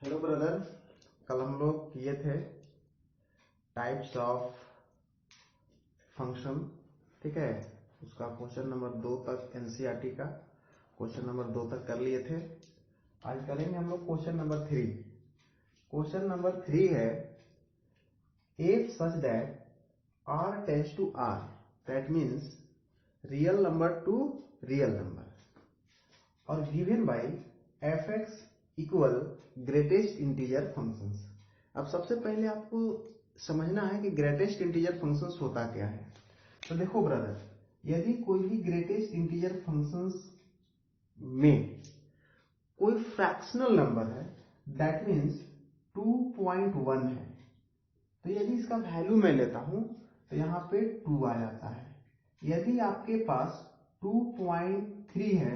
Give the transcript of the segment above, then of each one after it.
Hello brother, कल हम लोग किए थे टाइप्स ऑफ फंक्शन। ठीक है, उसका क्वेश्चन नंबर 2 तक एनसीईआरटी का क्वेश्चन नंबर 2 तक कर लिए थे। आज करेंगे हम लोग क्वेश्चन नंबर 3। क्वेश्चन नंबर 3 है if such that r tends to r, that means real number to real number और given by fx equal greatest integer functions. अब सबसे पहले आपको समझना है कि ग्रेटेस्ट इंटीजर फंक्शंस होता क्या है। तो देखो ब्रदर, यदि कोई भी ग्रेटेस्ट इंटीजर फंक्शंस में कोई फ्रैक्शनल नंबर है, दैट मीन्स 2.1 है, तो यदि इसका वैल्यू मैं लेता हूं तो यहाँ पे 2 आ जाता है। यदि आपके पास 2.3 है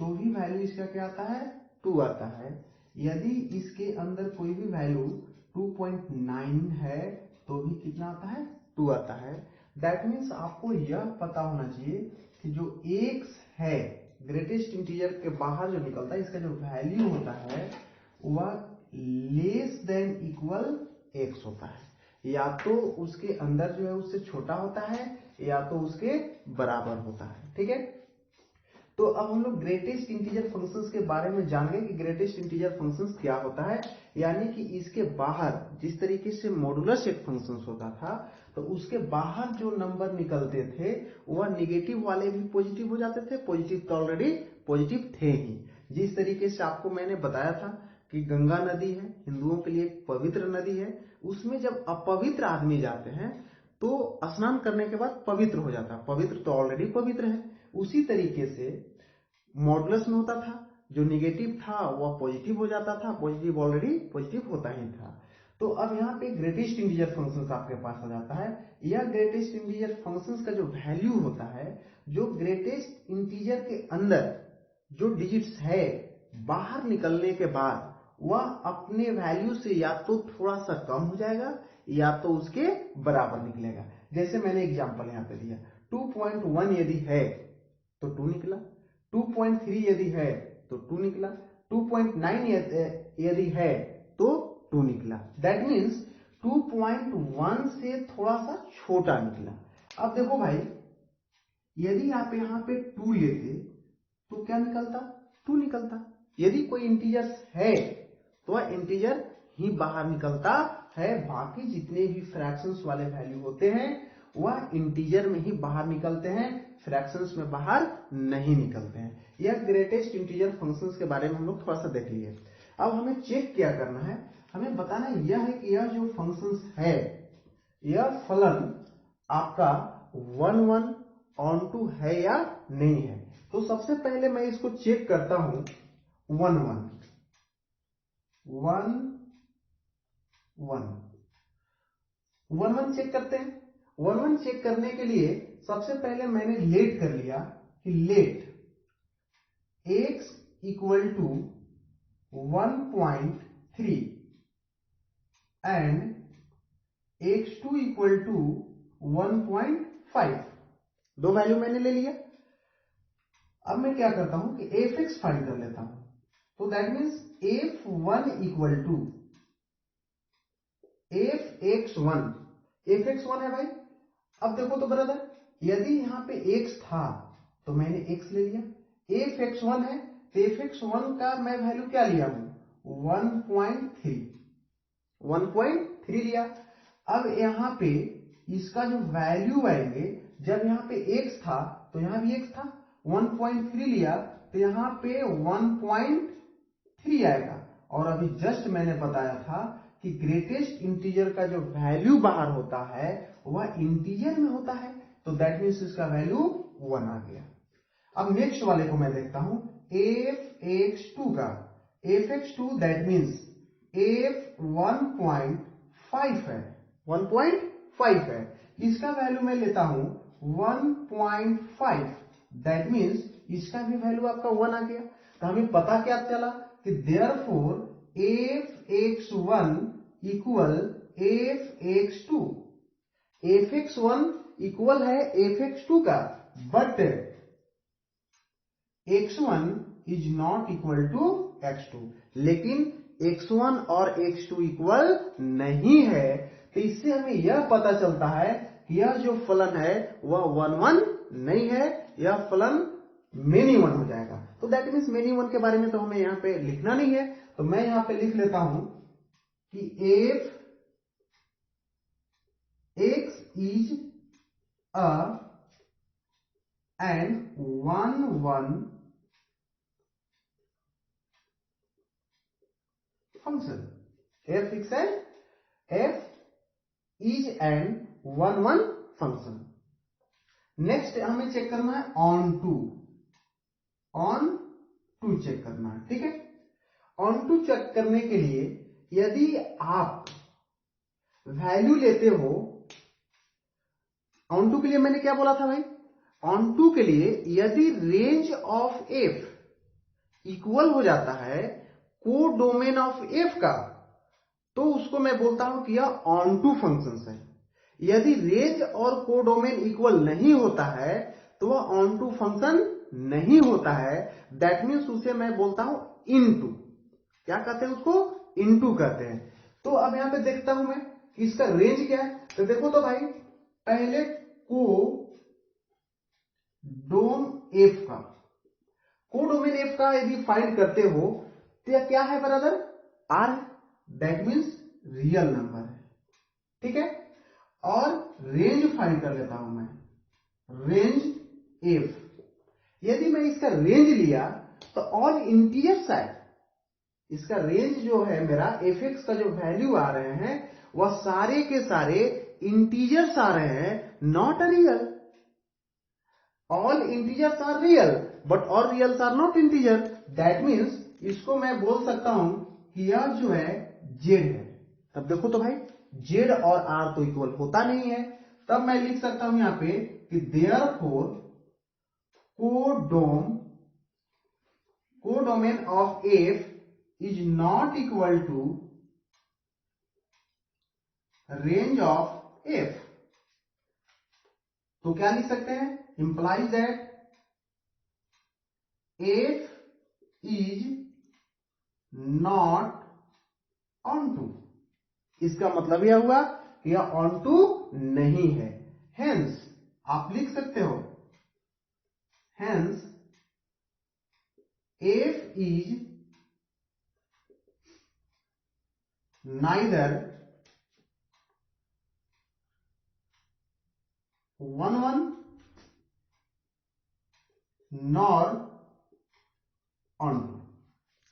तो भी वैल्यू इसका क्या आता है, 2 आता है। यदि इसके अंदर कोई भी वैल्यू 2.9 है तो भी कितना आता है, 2 आता है। दैट मीन्स आपको यह पता होना चाहिए कि जो x है ग्रेटेस्ट इंटीजर के बाहर जो निकलता है, इसका जो वैल्यू होता है वह लेस देन इक्वल x होता है। या तो उसके अंदर जो है उससे छोटा होता है या तो उसके बराबर होता है। ठीक है, तो अब हम लोग ग्रेटेस्ट इंटीजर फंक्शंस के बारे में जान गए कि ग्रेटेस्ट इंटीजर फंक्शंस क्या होता है। यानी कि इसके बाहर जिस तरीके से मॉडुलस एक फंक्शंस होता था, तो उसके बाहर जो नंबर निकलते थे वह निगेटिव वाले भी पॉजिटिव हो जाते थे। पॉजिटिव तो ऑलरेडी पॉजिटिव थे ही। जिस तरीके से आपको मैंने बताया था कि गंगा नदी है हिंदुओं के लिए एक पवित्र नदी है, उसमें जब अपवित्र आदमी जाते हैं तो स्नान करने के बाद पवित्र हो जाता है। पवित्र तो ऑलरेडी पवित्र है। उसी तरीके से मॉडुलस में होता था, जो निगेटिव था वह पॉजिटिव हो जाता था, पॉजिटिव ऑलरेडी पॉजिटिव होता ही था। तो अब यहाँ पे ग्रेटेस्ट इंटीजर फंक्शंस आपके पास हो जाता है। यह ग्रेटेस्ट इंटीजर फंक्शंस का जो वैल्यू होता है, जो ग्रेटेस्ट इंटीजर के अंदर जो डिजिट्स है बाहर निकलने के बाद वह अपने वैल्यू से या तो थोड़ा सा कम हो जाएगा या तो उसके बराबर निकलेगा। जैसे मैंने एग्जांपल यहाँ पे दिया, 2.1 यदि है तो 2 निकला, 2.3 यदि है तो 2 निकला, 2.9 यदि है तो 2 निकला। दैट मीन्स 2.1 से थोड़ा सा छोटा निकला। अब देखो भाई, यदि आप यहाँ पे 2 लेते तो क्या निकलता, 2 निकलता। यदि कोई इंटीजर है तो वह इंटीजर ही बाहर निकलता है। बाकी जितने भी फ्रैक्शंस वाले वैल्यू होते हैं वह इंटीजर में ही बाहर निकलते हैं, फ्रैक्शंस में बाहर नहीं निकलते हैं। यह ग्रेटेस्ट इंटीजर फंक्शंस के बारे में हम लोग थोड़ा सा देख लिए। अब हमें चेक क्या करना है, हमें बताना यह है कि यह जो फंक्शंस है यह फलन आपका 1 ऑन टू है या नहीं है। तो सबसे पहले मैं इसको चेक करता हूं 1 1 चेक करते हैं। 1 चेक करने के लिए सबसे पहले मैंने लेट कर लिया कि let x equal to 1.3 and x2 equal to 1.5। दो वैल्यू मैंने ले लिया। अब मैं क्या करता हूं कि fx फाइंड कर लेता हूं। तो that means f1 equal to fx1 है भाई। अब देखो तो ब्रदर, यदि यहां पे x था तो मैंने x ले लिया, fx1 है तो fx1 का मैं वैल्यू क्या लिया हूं, 1.3 लिया। अब यहां पे इसका जो वैल्यू आएंगे, जब यहां पे x था तो यहां भी x था, 1.3 लिया तो यहां पे 1.3 आएगा। और अभी जस्ट मैंने बताया था कि ग्रेटेस्ट इंटीजर का जो वैल्यू बाहर होता है वह इंटीजर में होता है, तो दैट मीन्स इसका वैल्यू 1 आ गया। अब नेक्स्ट वाले को मैं देखता हूं fx2 का। fx2 दैट मीन्स f 1.5 है, 1.5 है। इसका वैल्यू मैं लेता हूं 1.5, दैट मीन्स इसका भी वैल्यू आपका 1 आ गया। तो हमें पता क्या चला कि therefore fx1 equal fx2। fx1 equal है fx2 का, but x1 is not equal to x2। लेकिन x1 और x2 इक्वल नहीं है, तो इससे हमें यह पता चलता है कि यह जो फलन है वह 1 1 नहीं है, यह फलन मेनी वन हो जाएगा। तो दैट मीन्स मेनी वन के बारे में तो हमें यहाँ पे लिखना नहीं है, तो मैं यहाँ पे लिख लेता हूं कि if x is a and 1 1 function, f is an 1 1 function। Next हमें चेक करना है ऑन टू चेक करना है, ठीक है। ऑन टू चेक करने के लिए यदि आप वैल्यू लेते हो, ऑन टू के लिए मैंने क्या बोला था भाई, ऑन टू के लिए यदि रेंज ऑफ एफ इक्वल हो जाता है कोडोमेन ऑफ एफ का, तो उसको मैं बोलता हूं कि यह ऑन टू फंक्शन है। यदि रेंज और कोडोमेन इक्वल नहीं होता है तो वह ऑन टू फंक्शन नहीं होता है। दैट मीन्स उसे मैं बोलता हूं इनटू। क्या कहते हैं उसको, इनटू कहते हैं। तो अब यहां पे देखता हूं मैं कि इसका रेंज क्या है। तो देखो तो भाई, पहले कोडोमेन एफ का यदि फाइंड करते हो तो यह क्या है ब्रदर, आर है। दैट मीन्स रियल नंबर है, ठीक है। और रेंज फाइंड कर लेता हूं मैं, रेंज एफ। यदि मैं इसका रेंज लिया तो ऑल इंटीजर साइड, इसका रेंज जो है मेरा एफ एक्स का जो वैल्यू आ रहे हैं वह सारे के सारे इंटीजर्स आ रहे हैं, not a real. All integers are real but all reals are not integer. That means इसको मैं बोल सकता हूं कि यह जो है जेड है। तब देखो तो भाई, जेड और आर तो इक्वल होता नहीं है, तब मैं लिख सकता हूं यहां पे कि therefore codomain of f is not equal to range of f. तो क्या लिख सकते हैं, implies that f is not onto. इसका मतलब यह हुआ कि यह ऑन टू नहीं है। हेंस आप लिख सकते हो, hence f is neither 1 1 nor onto.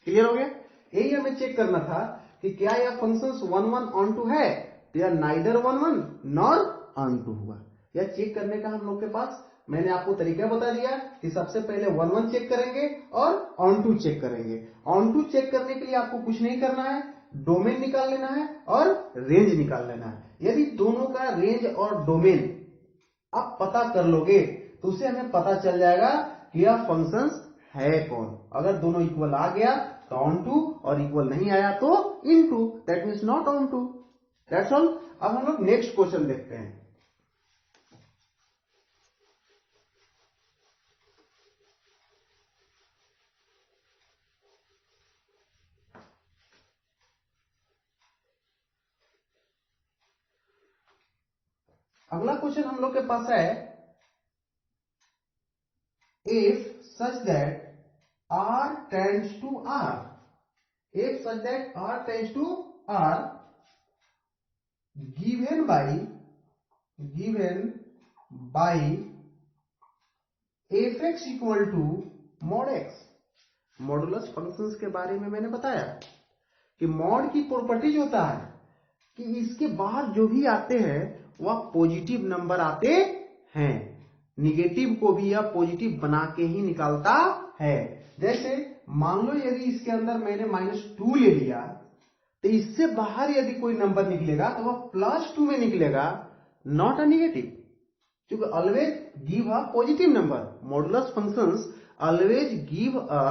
Clear हो गया। यही हमें चेक करना था कि क्या यह फंक्शंस 1 1 ऑन टू है, तो यह नाइदर 1 1 नॉर ऑन टू हुआ। यह चेक करने का हम लोग के पास मैंने आपको तरीका बता दिया कि सबसे पहले 1 1 चेक करेंगे और ऑन टू चेक करेंगे। ऑन टू चेक करने के लिए आपको कुछ नहीं करना है, डोमेन निकाल लेना है और रेंज निकाल लेना है। यदि दोनों का रेंज और डोमेन आप पता कर लोगे तो उसे हमें पता चल जाएगा कि यह फंक्शंस है कौन। अगर दोनों इक्वल आ गया तो ऑन टू, और इक्वल नहीं आया तो into, that means not onto. That's all. अब हम लोग नेक्स्ट क्वेश्चन देखते हैं। अगला क्वेश्चन हम लोग के पास है, if such that r tends to r, if such that r tends to r given by fx equal to mod x। Modulus functions के बारे में मैंने बताया कि मॉड की प्रॉपर्टीज होता है कि इसके बाहर जो भी आते हैं वह पॉजिटिव नंबर आते हैं, निगेटिव को भी यह पॉजिटिव बना के ही निकालता है। जैसे मान लो यदि इसके अंदर मैंने -2 ले लिया तो इससे बाहर यदि कोई नंबर निकलेगा तो वह +2 में निकलेगा, नॉट अ निगेटिव, क्योंकि always give a positive number. Modulus functions always give a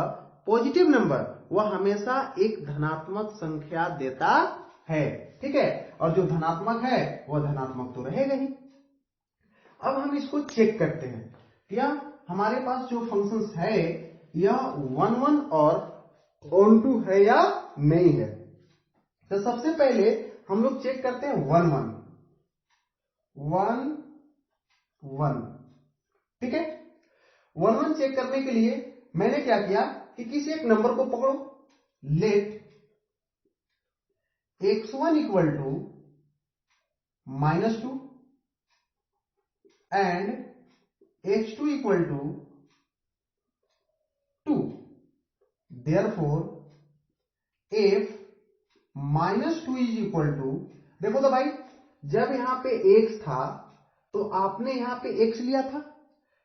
positive number, वह हमेशा एक धनात्मक संख्या देता है, ठीक है। और जो धनात्मक है वह धनात्मक तो रहेगा ही। अब हम इसको चेक करते हैं, क्या हमारे पास जो फंक्शंस है यह 1 1 और ऑन टू है या नहीं है। तो सबसे पहले हम लोग चेक करते हैं 1 1 1 1, ठीक है। 1 1 चेक करने के लिए मैंने क्या किया कि किसी एक नंबर को पकड़ो, let x1 equal to -2 and x2 equal to 2, therefore f -2 is equal to, देखो तो भाई जब यहां पे x था तो आपने यहां पे x लिया था,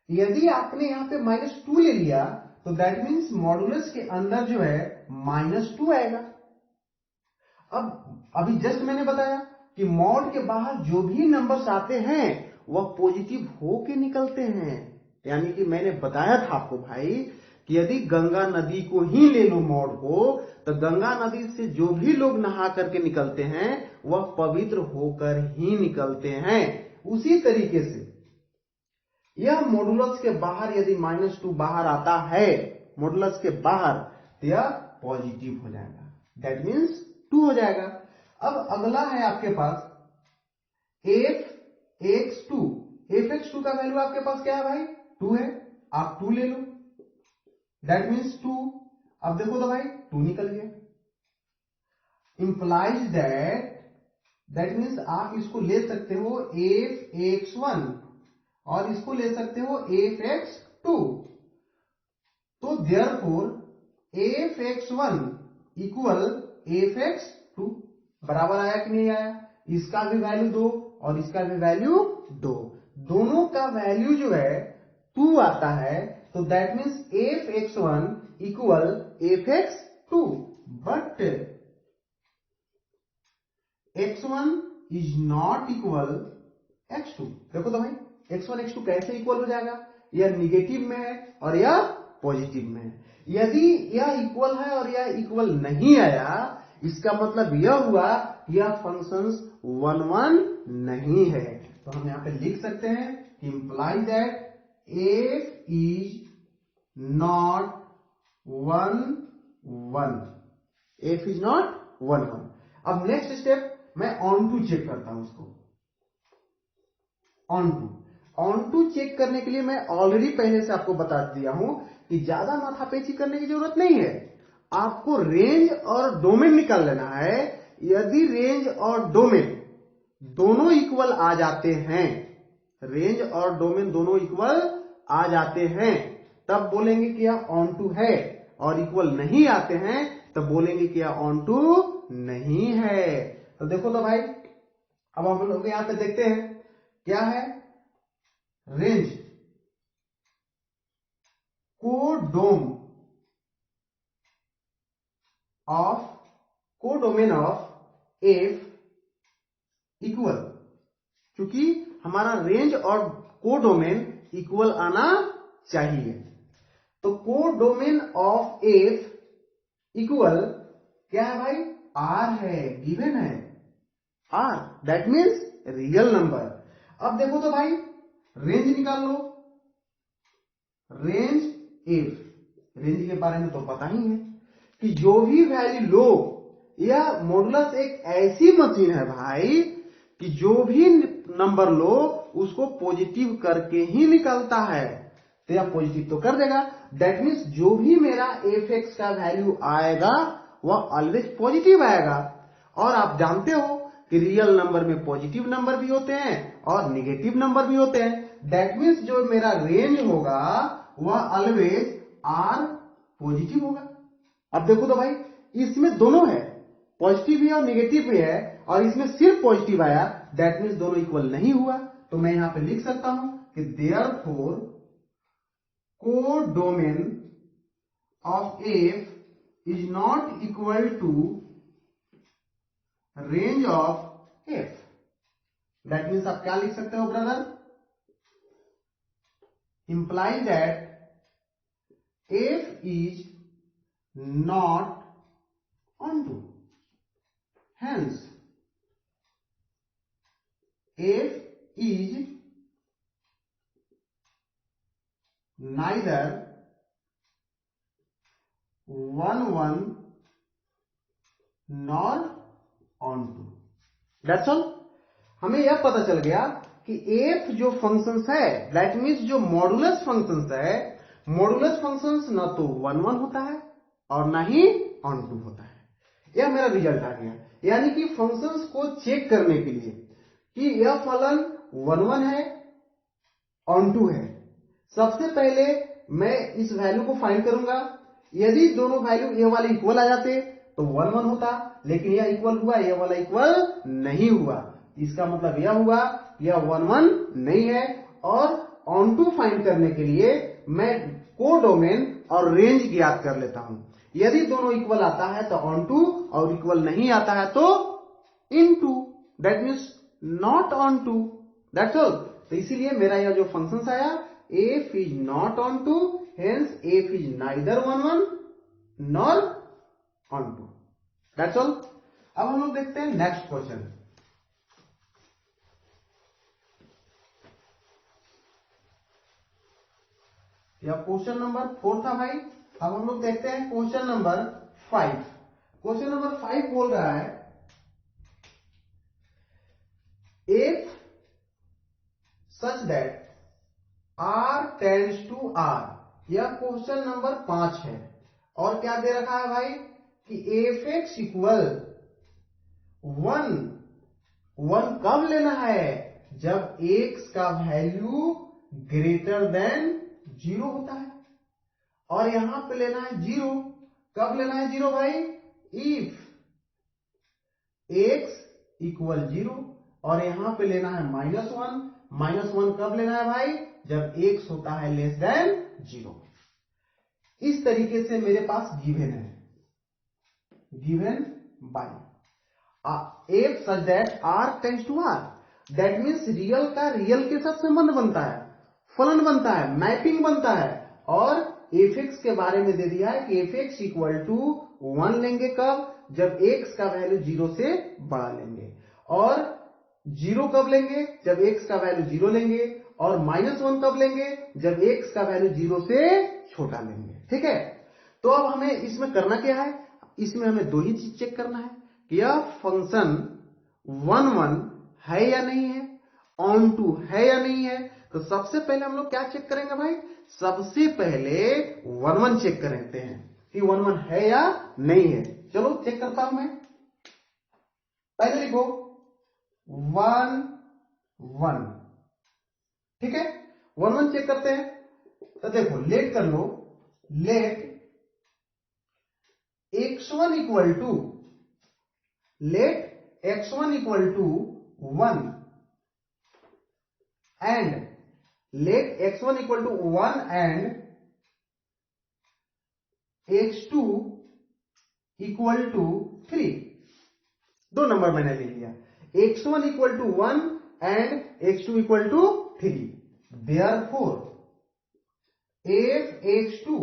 यदि आपने यहां पे -2 ले लिया तो दैट मीन्स मॉडुलस के अंदर जो है -2 आएगा। अब अभी जस्ट मैंने बताया कि मॉड के बाहर जो भी नंबर्स आते हैं वह पॉजिटिव होके निकलते हैं, यानी कि मैंने बताया था आपको भाई कि यदि गंगा नदी को ही ले लो मॉड को, तो गंगा नदी से जो भी लोग नहा करके निकलते हैं वह पवित्र होकर ही निकलते हैं। उसी तरीके से यह मॉडुलस के बाहर यदि -2 बाहर आता है, मॉडुलस के बाहर, तो यह पॉजिटिव हो जाएगा, दैट मीन्स 2 हो जाएगा। अब अगला है आपके पास fx2, fx2 का वैल्यू आपके पास क्या है भाई 2 है, आप 2 ले लो, दैट मीन्स 2। अब देखो तो भाई 2 निकल गया, इंप्लाइज दैट मीन्स आप इसको ले सकते हो fx1 और इसको ले सकते हो fx2, तो देयरफॉर fx1 इक्वल fx2, बराबर आया कि नहीं आया, इसका भी वैल्यू 2 और इसका भी वैल्यू 2, दोनों का वैल्यू जो है 2 आता है, तो that means fx1 equal fx2, but x1 is not equal x2। देखो तो भाई x1 x2 कैसे इक्वल हो जाएगा, यह निगेटिव में है और यह पॉजिटिव में है। यदि यह इक्वल है और यह इक्वल नहीं आया, इसका मतलब यह हुआ यह फंक्शंस 1 1 नहीं है। तो हम यहां पे लिख सकते हैं imply that f is not 1 1, f is not 1 1। अब नेक्स्ट स्टेप मैं ऑन टू चेक करता हूं उसको, ऑन टू चेक करने के लिए मैं ऑलरेडी पहले से आपको बता दिया हूं कि ज्यादा माथापेची करने की जरूरत नहीं है, आपको रेंज और डोमेन निकाल लेना है। यदि रेंज और डोमेन दोनों इक्वल आ जाते हैं, रेंज और डोमेन दोनों इक्वल आ जाते हैं, तब बोलेंगे कि यह ऑन टू है, और इक्वल नहीं आते हैं तब बोलेंगे कि यह ऑन टू नहीं है। तो देखो तो भाई अब हम लोग यहां पे देखते हैं क्या है, range codomain of F equal, क्योंकि हमारा रेंज और कोडोमेन इक्वल आना चाहिए, तो कोडोमेन ऑफ एफ इक्वल क्या है भाई आर है, गिवन है R, that means real number. अब देखो तो भाई रेंज निकाल लो, रेंज एफ, रेंज के बारे में तो पता ही है कि जो भी वैल्यू लो, यह मॉडुलस एक ऐसी मशीन है भाई कि जो भी नंबर लो उसको पॉजिटिव करके ही निकलता है, तो यह पॉजिटिव तो कर देगा, दैट मीन्स जो भी मेरा एफ एक्स का वैल्यू आएगा वह ऑलवेज पॉजिटिव आएगा। और आप जानते हो कि रियल नंबर में पॉजिटिव नंबर भी होते हैं और निगेटिव नंबर भी होते हैं, दैट मीन्स जो मेरा रेंज होगा वह ऑलवेज आर पॉजिटिव होगा। अब देखो तो भाई इसमें दोनों है, पॉजिटिव भी है और निगेटिव भी है, और इसमें सिर्फ पॉजिटिव आया, दैट मीन्स दोनों इक्वल नहीं हुआ। तो मैं यहां पे लिख सकता हूं कि therefore codomain of f is not equal to range of f. That means आप क्या लिख सकते हो brother, imply that f is not onto, hence f is neither 1 1 nor onto. That's all. हमें यह पता चल गया कि एफ जो फंक्शंस है दैट मीन्स जो मॉडुलस फंक्शंस है, मॉडुलस फंक्शंस ना तो 1 1 होता है और ना ही ऑन टू होता है। यह मेरा रिजल्ट आ गया। यानी कि फंक्शंस को चेक करने के लिए कि यह फलन 1 1 है ऑन टू है, सबसे पहले मैं इस वैल्यू को फाइंड करूंगा। यदि दोनों वैल्यू ये वाले इक्वल आ जाते तो 1 1 होता, लेकिन यह इक्वल हुआ, यह वाला इक्वल नहीं हुआ। इसका मतलब यह हुआ यह 1 1 नहीं है। और ऑन टू फाइंड करने के लिए मैं कोडोमेन और रेंज ज्ञात कर लेता हूं। यदि दोनों इक्वल आता है तो ऑन टू, और इक्वल नहीं आता है तो into, that means not onto. That's all. तो इसीलिए मेरा यह जो फंक्शन आया f is not onto, hence f is neither 1 1 nor onto. That's all. अब हम लोग देखते हैं नेक्स्ट क्वेश्चन। यह क्वेश्चन नंबर 4 था भाई। अब हम लोग देखते हैं क्वेश्चन नंबर 5। क्वेश्चन नंबर 5 बोल रहा है if such that R tends to R। यह क्वेश्चन नंबर 5 है। और क्या दे रखा है भाई कि एफ एक्स इक्वल 1 1 कब लेना है, जब x का वैल्यू ग्रेटर देन 0 होता है। और यहां पे लेना है 0। कब लेना है 0 भाई, इफ x इक्वल 0। और यहां पे लेना है -1। -1 कब लेना है भाई, जब x होता है लेस देन 0। इस तरीके से मेरे पास गिवन है, given by f such that r tends to r। That means real का रियल के साथ संबंध बनता है, फलन बनता है, मैपिंग बनता है। और एफ एक्स के बारे में दे दिया है कि एफ एक्स इक्वल टू 1 लेंगे कब, जब x का वैल्यू 0 से बड़ा लेंगे। और 0 कब लेंगे, जब x का वैल्यू 0 लेंगे। और -1 कब लेंगे, जब x का वैल्यू 0 से छोटा लेंगे। ठीक है। तो अब हमें इसमें करना क्या है, इसमें हमें दो ही चीज चेक करना है कि यह फंक्शन 1 1 है या नहीं है, ऑन टू है या नहीं है। तो सबसे पहले हम लोग क्या चेक करेंगे भाई, सबसे पहले 1 1 चेक करते हैं कि 1 1 है या नहीं है। चलो चेक करता हूं मैं। पहले लिखो 1 1। ठीक है, 1 1 चेक करते हैं। तो देखो लेट कर लो, let x1 equal to, let x1 equal to 1 and let x1 equal to 1 and x2 equal to 3। दो नंबर मैंने ले लिया, x1 equal to 1 and x2 equal to 3। Therefore if x2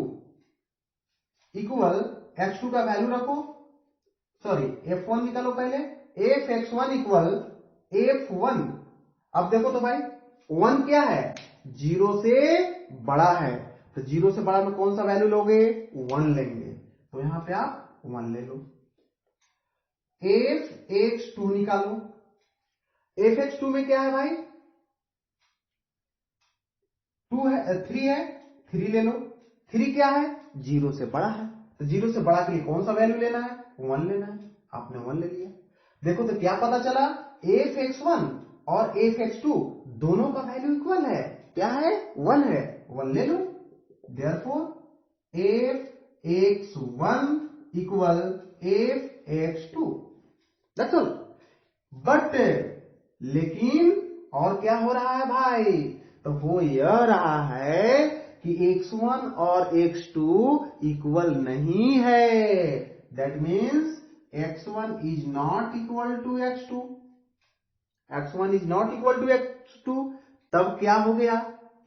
equal x2 का वैल्यू रखो, sorry f1 निकालो पहले। if x1 equal f1। अब देखो तो भाई 1 क्या है, 0 से बड़ा है। तो 0 से बड़ा में कौन सा वैल्यू लोगे, 1 लेंगे। तो यहां पे आप 1 ले लो। if x2 निकालो, if x2 में क्या है भाई, 2 है, 3 है, 3 ले लो। 3 क्या है, 0 से बड़ा है। तो 0 से बड़ा के लिए कौन सा वैल्यू लेना है, 1 लेना है। आपने 1 ले लिया। देखो तो क्या पता चला, एफ x1 और एफ x2 दोनों का वैल्यू इक्वल है। क्या है, 1 है, 1 ले लो। Therefore f x1 equal f x2। That's all. But लेकिन और क्या हो रहा है भाई, तो वो यह रहा है कि x1 और x2 इक्वल नहीं है। That means x1 is not equal to x2, x1 is not equal to x2। तब क्या हो गया,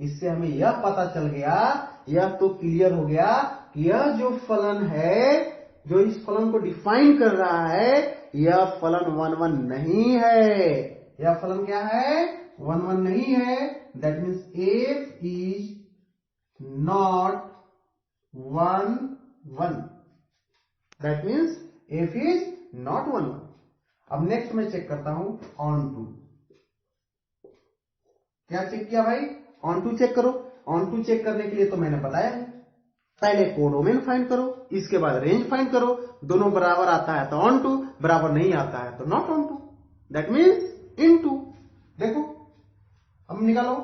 इससे हमें यह पता चल गया, यह तो क्लियर हो गया कि यह जो फलन है, जो इस फलन को डिफाइन कर रहा है, यह फलन 1 1 नहीं है। यह फलन क्या है, 1 1 नहीं है। That means F is not 1 1। That means F is not 1 1। अब नेक्स्ट मैं चेक करता हूं ऑन टू। क्या चेक किया भाई? ऑन टू चेक करो। ऑन टू चेक करने के लिए तो मैंने बताया है, पहले कोडोमेन फाइंड करो, इसके बाद रेंज फाइंड करो। दोनों बराबर आता है तो ऑन टू, बराबर नहीं आता है तो not onto, that means into. देखो अब निकालो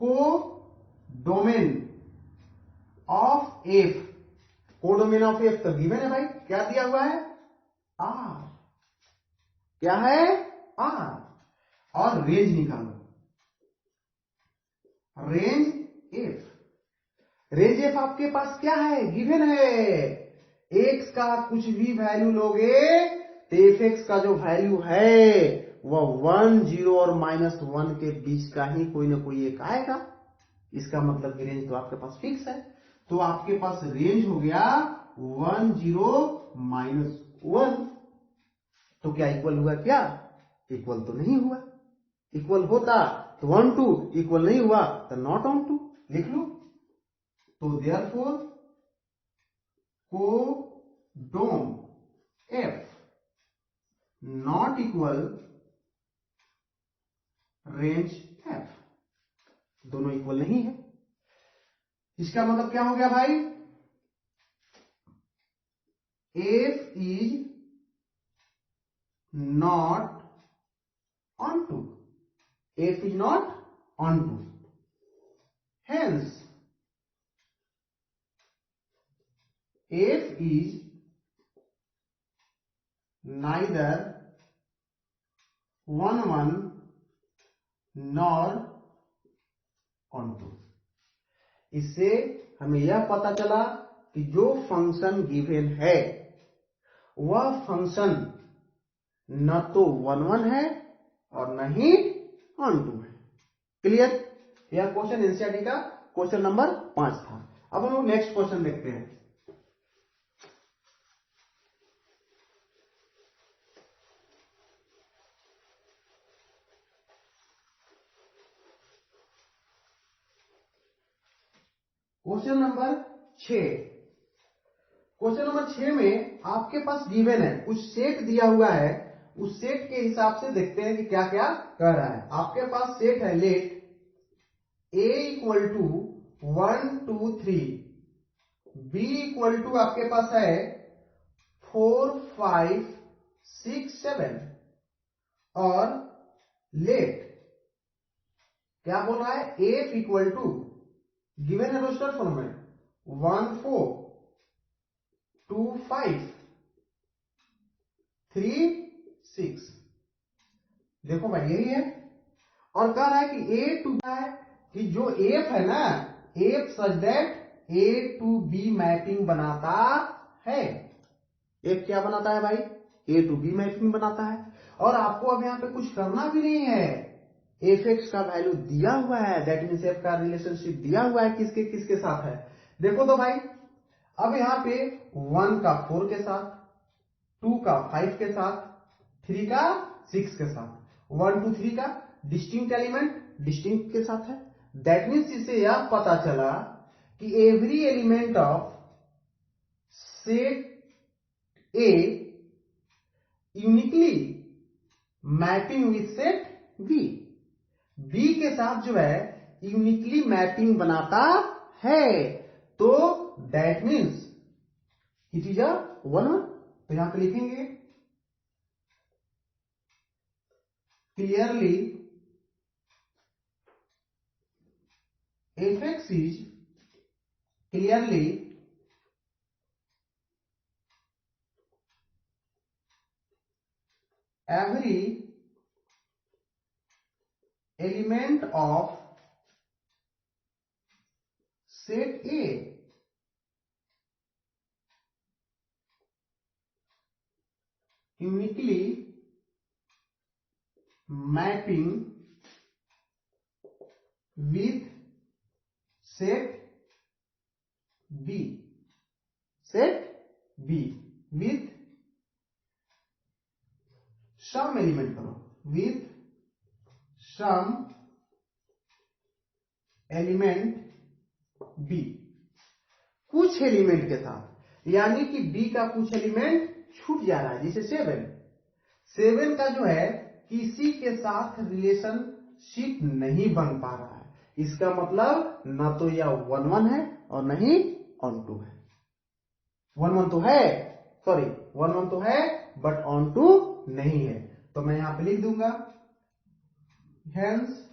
codomain of f. Codomain of f तो गिवन है भाई, क्या दिया हुआ है? आर। क्या है? आर। और रेंज निकालो, रेंज एफ। रेंज एफ आपके पास क्या है? गिवन है। एक्स का कुछ भी वैल्यू लोगे तो एफ एक्स का जो वैल्यू है वह 1, 0 और -1 के बीच का ही कोई ना कोई एक आएगा। इसका मतलब कि रेंज तो आपके पास फिक्स है। तो आपके पास रेंज हो गया 1, 0, -1। तो क्या इक्वल हुआ? क्या इक्वल तो नहीं हुआ। इक्वल होता तो 1, 2, इक्वल नहीं हुआ तो नॉट ऑन टू लिख लो। तो therefore codom f not equal range f, दोनों इक्वल नहीं है। इसका मतलब क्या हो गया भाई? F is not onto, f is not onto, hence f is neither 1, 1 nor on to. इससे हमें यह पता चला कि जो फंक्शन गिवन है वह फंक्शन न तो 1, 1 है और न ही ऑन टू है। क्लियर? यह क्वेश्चन एनसीईआरटी का क्वेश्चन नंबर 5 था। अब हम लोग नेक्स्ट क्वेश्चन देखते हैं। Question number 6। क्वेश्चन नंबर 6 में आपके पास गिवन है, कुछ सेट दिया हुआ है। उस सेट के हिसाब से देखते हैं कि क्या क्या कह रहा है। आपके पास सेट है let a equal to 1, 2, 3, b equal to आपके पास है 4, 5, 6, 7 और लेट क्या बोल रहा है? f इक्वल टू गिवन है रोस्टर फॉर्म में 1, 4, 2, 5, 3, 6। देखो भाई यही है। और कह रहा है कि a टू है कि जो f है ना, f such that a to b mapping बनाता है। f क्या बनाता है भाई? a टू b मैपिंग बनाता है। और आपको अब यहां पे कुछ करना भी नहीं है, एफ एक्स का वैल्यू दिया हुआ है, दैट मीन्स एफ का रिलेशनशिप दिया हुआ है, किसके किसके साथ है। देखो तो भाई अब यहां पे 1 का 4 के साथ, 2 का 5 के साथ, 3 का 6 के साथ, 1, 2, 3 का डिस्टिंक्ट एलिमेंट डिस्टिंक्ट के साथ है। दैट मीन्स इससे यह पता चला कि every element of set A uniquely mapping with set B, B के साथ जो है यूनिकली मैपिंग बनाता है। तो that means it is a 1, 1। तो यहां पे लिखेंगे clearly fx is clearly every element of set A uniquely mapping with set B, set B with some element करो, with some एलिमेंट B, कुछ एलिमेंट के साथ, यानी कि B का कुछ एलिमेंट छूट जा रहा है, जैसे 7। 7 का जो है किसी के साथ रिलेशनशिप नहीं बन पा रहा है, इसका मतलब ना तो यह 1 1 है और न ही ऑन टू है। 1 1 तो है, सॉरी 1 1 तो है बट ऑन टू नहीं है, तो मैं यहां पे लिख दूंगा hence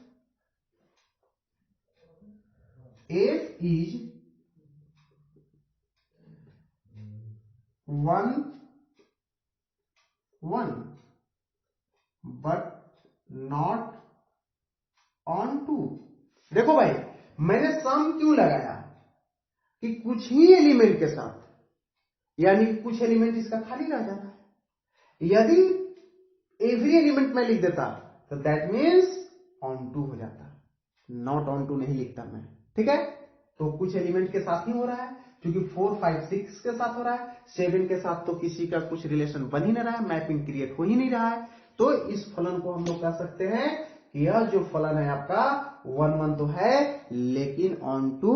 F is 1 1 but not on 2। देखो भाई मैंने सम क्यों लगाया कि कुछ ही एलिमेंट के साथ, यानी कि कुछ एलिमेंट इसका खाली रह जाता है। यदि एवरी एलिमेंट में लिख देता तो दैट मीन्स ऑन टू हो जाता, नॉट ऑन टू नहीं लिखता मैं, ठीक है। तो कुछ एलिमेंट के साथ ही हो रहा है, क्योंकि 4 5 6 के साथ हो रहा है, 7 के साथ तो किसी का कुछ रिलेशन बन ही नहीं रहा है, मैपिंग क्रिएट हो ही नहीं रहा है। तो इस फलन को हम लोग कह सकते हैं कि यह जो फलन है आपका 1 1 तो है लेकिन ऑन टू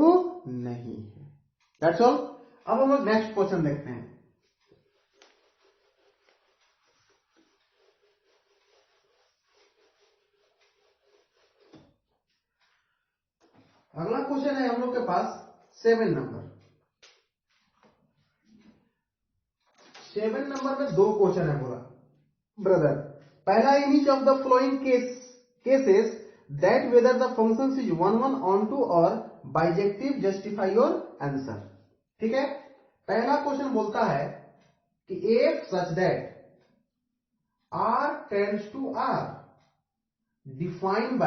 नहीं है। That's all. अब हम लोग नेक्स्ट क्वेश्चन देखते हैं। अगला क्वेश्चन है हम लोग के पास 7 नंबर। 7 नंबर में 2 क्वेश्चन है बोला ब्रदर। पहला, in each of the following cases that whether the function is 1 1 onto और बाइजेक्टिव जस्टिफाई योर आंसर। ठीक है, पहला क्वेश्चन बोलता है कि if such that R tends to R defined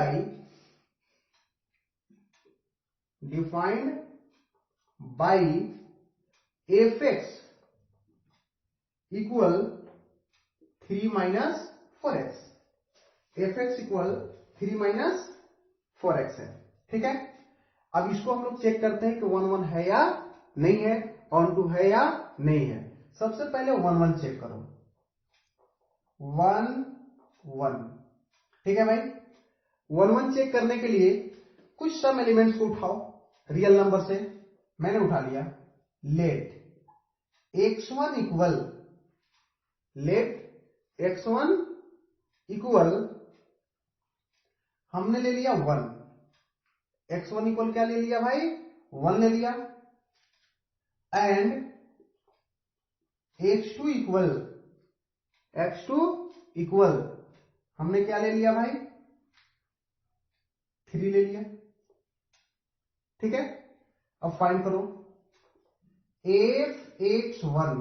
by fx equal 3 minus 4x, fx equal 3 minus 4x है। ठीक है, अब इसको हम लोग चेक करते हैं कि 1 1 है या नहीं है, ऑन टू है या नहीं है। सबसे पहले 1 1 चेक करो, 1 1। ठीक है भाई, 1 1 चेक करने के लिए कुछ सम एलिमेंट्स को उठाओ रियल नंबर से। मैंने उठा लिया, late x1 equal, late x1 equal, हमने ले लिया 1, x1 इक्वल क्या ले लिया भाई, 1 ले लिया, and x2 equal, x2 equal हमने क्या ले लिया भाई, 3 ले लिया। ठीक है, अब फाइंड करो fx1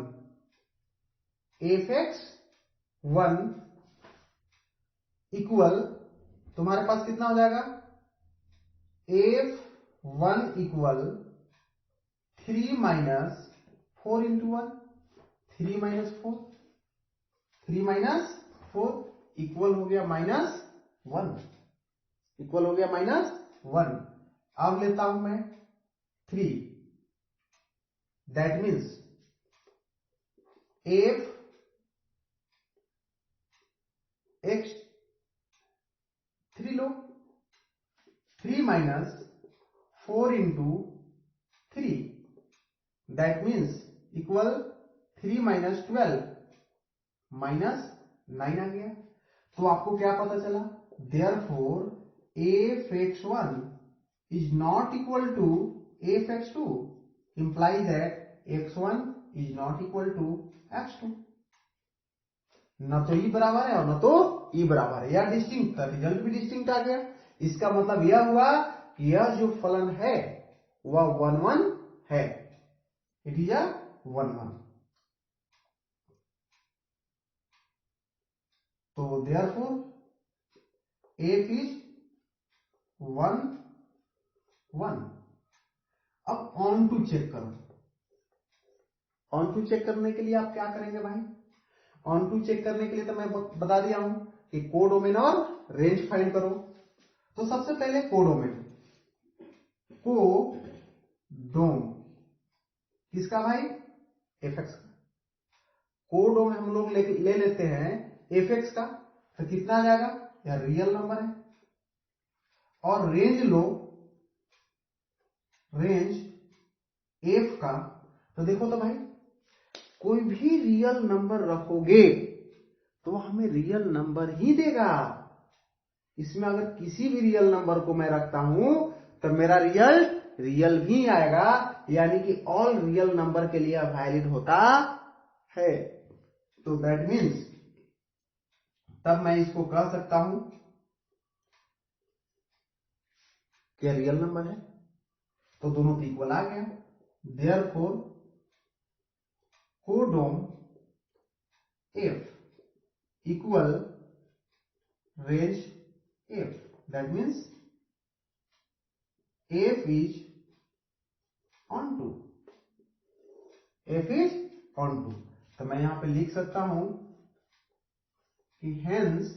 इक्वल, तुम्हारे पास कितना हो जाएगा, f1 equal 3 minus 4 into 1, 3 minus 4, 3 minus 4 equal हो गया -1, इक्वल हो गया -1। अब लेता हूं मैं 3, that means f x 3 low, 3 minus 4 into 3, that means equal 3 minus 12, -9 आ गया। तो आपको क्या पता चला, therefore fx1 is not equal to fx2 implies that x1 is not equal to x2। न तो ई बराबर है और न तो ई बराबर है, या डिस्टिंक्ट, रिजल्ट भी डिस्टिंक्ट आ गया। इसका मतलब यह हुआ कि यह जो फलन है वह 1 1 है, इट इज अ 1 1। तो देयरफॉर f इज 1 1। अब ऑन टू चेक करो। ऑन टू चेक करने के लिए आप क्या करेंगे भाई, ऑन टू चेक करने के लिए तो मैं बता दिया हूं कि कोडोमेन और रेंज फाइंड करो। तो सबसे पहले कोडोमेन, कोडोम किसका भाई, एफएक्स का। कोडोमेन हम लोग ले लेते हैं एफएक्स का, तो कितना आ जाएगा, यह रियल नंबर है। और रेंज लो, रेंज एफ का, तो देखो तो भाई कोई भी रियल नंबर रखोगे तो हमें रियल नंबर ही देगा। इसमें अगर किसी भी रियल नंबर को मैं रखता हूं तो मेरा रिजल्ट रियल भी आएगा, यानी कि ऑल रियल नंबर के लिए वैलिड होता है। तो दैट मीन्स तब मैं इसको कह सकता हूं कि रियल नंबर है, तो दोनों इक्वल आ गया। Therefore codom f equal range f, that means f is on 2, f is on 2। तो मैं यहां पे लिख सकता हूं कि hence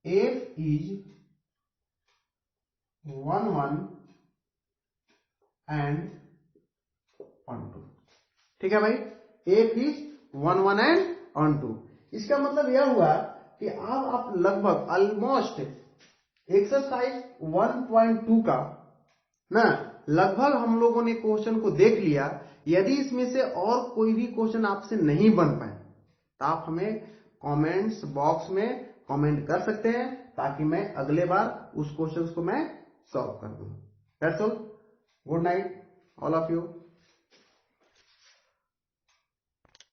f is 1 1 and on 2। ठीक है भाई, f is 1 1 and on 2। इसका मतलब यह हुआ कि अब आप लगभग ऑलमोस्ट एक्सरसाइज 1.2 का ना लगभग हम लोगों ने क्वेश्चन को देख लिया। यदि इसमें से और कोई भी क्वेश्चन आपसे नहीं बन पाए तो आप हमें कमेंट्स बॉक्स में कमेंट कर सकते हैं, ताकि मैं अगले बार उस क्वेश्चन को मैं सॉल्व कर दूं। That's all. Good night all of you.